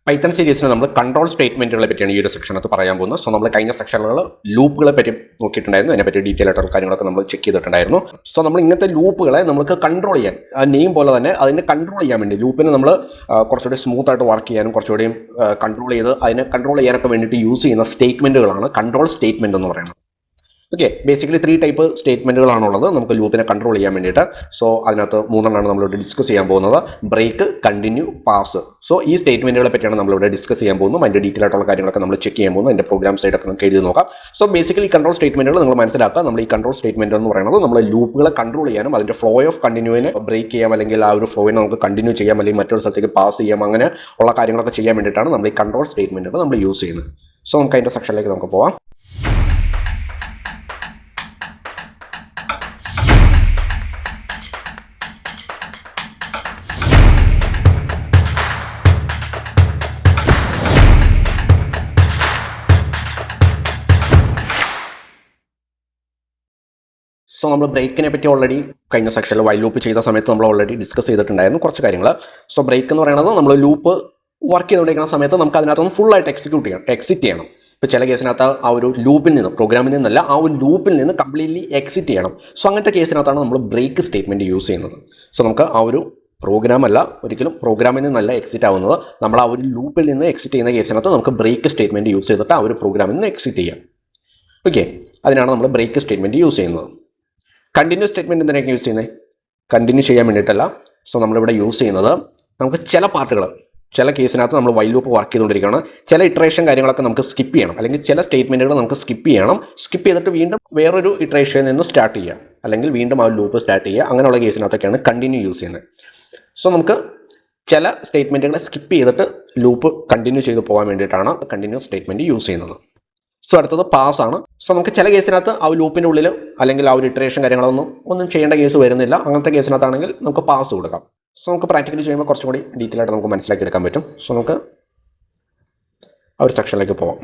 Python സീരീസിന് നമ്മൾ control സ്റ്റേറ്റ്മെന്റുകളെ പറ്റിയാണ് ഈ ഒരു സെക്ഷനകത്ത് പറയാൻ പോകുന്നത്. സോ നമ്മൾ കഴിഞ്ഞ സെക്ഷനുകൾ ലൂപ്പുകളെ പറ്റി നോക്കിയിട്ടുണ്ടായിരുന്നു, അതിനെപ്പറ്റി ഡീറ്റെയിൽ ആയിട്ടുള്ള കാര്യങ്ങളൊക്കെ നമ്മൾ ചെക്ക് ചെയ്തിട്ടുണ്ടായിരുന്നു. സോ നമ്മൾ ഇങ്ങനത്തെ ലൂപ്പുകളെ നമുക്ക് കൺട്രോൾ ചെയ്യാൻ, നെയിം പോലെ തന്നെ അതിനെ കൺട്രോൾ ചെയ്യാൻ വേണ്ടി ലൂപ്പിനെ നമ്മൾ കുറച്ചുകൂടി സ്മൂത്ത് ആയിട്ട് വർക്ക് ചെയ്യാനും കുറച്ചുകൂടി കൺട്രോൾ ചെയ്ത് അതിനെ കൺട്രോൾ ചെയ്യാനൊക്കെ വേണ്ടിയിട്ട് യൂസ് ചെയ്യുന്ന സ്റ്റേറ്റ്മെന്റുകളാണ് കൺട്രോൾ സ്റ്റേറ്റ്മെന്റ് എന്ന് പറയുന്നത്. ഓക്കെ, ബേസിക്കലി 3 ടൈപ്പ് സ്റ്റേറ്റ്മെന്റുകളാണുള്ളത് നമുക്ക് ലൂപ്പിനെ കൺട്രോൾ ചെയ്യാൻ വേണ്ടിയിട്ട്. സോ അതിനകത്ത് 3 നമ്മളിവിടെ ഡിസ്കസ് ചെയ്യാൻ പോകുന്നത്: ബ്രേക്ക്, കണ്ടിന്യൂ, പാസ്. സോ ഈ സ്റ്റേറ്റ്മെന്റുകളെ പറ്റിയാണ് നമ്മളിവിടെ ഡിസ്കസ് ചെയ്യാൻ പോകുന്നത്. അതിൻ്റെ ഡീറ്റെയിൽ ആയിട്ടുള്ള കാര്യങ്ങളൊക്കെ നമ്മൾ ചെക്ക് ചെയ്യാൻ പോകുന്നു. അതിൻ്റെ പ്രോഗ്രാം സൈഡൊക്കെ നമുക്ക് എഴുതി നോക്കാം. സോ ബേസിക്കലി കൺട്രോൾ സ്റ്റേറ്റ്മെന്റുകൾ നിങ്ങൾ മനസ്സിലാക്കുക. നമ്മൾ ഈ കൺട്രോൾ സ്റ്റേറ്റ്മെന്റ് എന്ന് പറയുന്നത് നമ്മൾ ലൂപ്പുകളെ കൺട്രോൾ ചെയ്യാനും അതിൻ്റെ ഫ്ലോ ഓഫ് കണ്ടിന്യൂവിനെ ബ്രേക്ക് ചെയ്യാം, അല്ലെങ്കിൽ ആ ഒരു ഫ്ലോയിനെ നമുക്ക് കണ്ടിന്യൂ ചെയ്യാം, അല്ലെങ്കിൽ മറ്റൊരു സ്ഥലത്തേക്ക് പാസ് ചെയ്യാം, അങ്ങനെ ഉള്ള കാര്യങ്ങളൊക്കെ ചെയ്യാൻ വേണ്ടിയിട്ടാണ് നമ്മൾ ഈ കൺട്രോൾ സ്റ്റേറ്റ്മെന്റുകൾ നമ്മൾ യൂസ് ചെയ്യുന്നത്. സോ നമുക്ക് അതിൻ്റെ സെക്ഷനിലേക്ക് നമുക്ക് പോവാം. സോ നമ്മൾ ബ്രേക്കിനെ പറ്റി ഓൾറെഡി കഴിഞ്ഞ സെക്ഷനിൽ വൈൽ ലൂപ്പ് ചെയ്ത സമയത്ത് നമ്മൾ ഓൾറെഡി ഡിസ്കസ് ചെയ്തിട്ടുണ്ടായിരുന്നു കുറച്ച് കാര്യങ്ങൾ. സോ ബ്രേക്ക് എന്ന് പറയുന്നത് നമ്മൾ ലൂപ്പ് വർക്ക് ചെയ്തുകൊണ്ടിരിക്കുന്ന സമയത്ത് നമുക്ക് അതിനകത്തൊന്ന് ഫുള്ളായിട്ട് എക്സിറ്റ് ചെയ്യണം. ഇപ്പോൾ ചില കേസിനകത്ത് ആ ഒരു ലൂപ്പിൽ നിന്ന്, പ്രോഗ്രാമിൽ നിന്നല്ല, ആ ഒരു ലൂപ്പിൽ നിന്ന് കംപ്ലീറ്റ്ലി എക്സിറ്റ് ചെയ്യണം. സോ അങ്ങനത്തെ കേസിനകത്താണ് നമ്മൾ ബ്രേക്ക് സ്റ്റേറ്റ്മെൻറ്റ് യൂസ് ചെയ്യുന്നത്. സോ നമുക്ക് ആ ഒരു പ്രോഗ്രാമല്ല, ഒരിക്കലും പ്രോഗ്രാമിൽ നിന്നല്ല എക്സിറ്റ് ആവുന്നത്, നമ്മൾ ആ ഒരു ലൂപ്പിൽ നിന്ന് എക്സിറ്റ് ചെയ്യുന്ന കേസിനകത്ത് നമുക്ക് ബ്രേക്ക് സ്റ്റേറ്റ്മെൻറ്റ് യൂസ് ചെയ്തിട്ട് ആ ഒരു പ്രോഗ്രാമിൽ നിന്ന് എക്സിറ്റ് ചെയ്യാം. ഓക്കെ, അതിനാണ് നമ്മൾ ബ്രേക്ക് സ്റ്റേറ്റ്മെൻറ്റ് യൂസ് ചെയ്യുന്നത്. കണ്ടിന്യൂ സ്റ്റേറ്റ്മെൻറ്റ് എന്തിനൊക്കെ യൂസ് ചെയ്യുന്നത്? കണ്ടിന്യൂ ചെയ്യാൻ വേണ്ടിയിട്ടല്ല. സോ നമ്മളിവിടെ യൂസ് ചെയ്യുന്നത് നമുക്ക് ചില പാർട്ടുകൾ, ചില കേസിനകത്ത് നമ്മൾ വൈൽ ലൂപ്പ് വർക്ക് ചെയ്തുകൊണ്ടിരിക്കുകയാണ്, ചില ഇറ്ററേഷൻ കാര്യങ്ങളൊക്കെ നമുക്ക് സ്കിപ്പ് ചെയ്യണം, അല്ലെങ്കിൽ ചില സ്റ്റേറ്റ്മെൻറ്റുകൾ നമുക്ക് സ്കിപ്പ് ചെയ്യണം. സ്കിപ്പ് ചെയ്തിട്ട് വീണ്ടും വേറൊരു ഇറ്ററേഷനിൽ നിന്ന് സ്റ്റാർട്ട് ചെയ്യുക, അല്ലെങ്കിൽ വീണ്ടും ആ ലൂപ്പ് സ്റ്റാർട്ട് ചെയ്യുക, അങ്ങനെയുള്ള കേസിനകത്തൊക്കെയാണ് കണ്ടിന്യൂ യൂസ് ചെയ്യുന്നത്. സോ നമുക്ക് ചില സ്റ്റേറ്റ്മെൻറ്റുകളെ സ്കിപ്പ് ചെയ്തിട്ട് ലൂപ്പ് കണ്ടിന്യൂ ചെയ്ത് പോകാൻ വേണ്ടിയിട്ടാണ് കണ്ടിന്യൂ സ്റ്റേറ്റ്മെൻറ്റ് യൂസ് ചെയ്യുന്നത്. സോ അടുത്തത് പാസ് ആണ്. സോ നമുക്ക് ചില കേസിനകത്ത് ആ ലൂപ്പിൻ്റെ ഉള്ളിൽ അല്ലെങ്കിൽ ആ ഒരു ഇറ്ററേഷൻ കാര്യങ്ങളൊന്നും ചെയ്യേണ്ട കേസ് വരുന്നില്ല. അങ്ങനത്തെ കേസിനകത്താണെങ്കിൽ നമുക്ക് പാസ് കൊടുക്കാം. സോ നമുക്ക് പ്രാക്ടിക്കലി ചെയ്യുമ്പോൾ കുറച്ചും കൂടി ഡീറ്റെയിൽ ആയിട്ട് നമുക്ക് മനസ്സിലാക്കി എടുക്കാൻ പറ്റും. സോ നമുക്ക് ആ ഒരു സെക്ഷനിലേക്ക് പോകാം.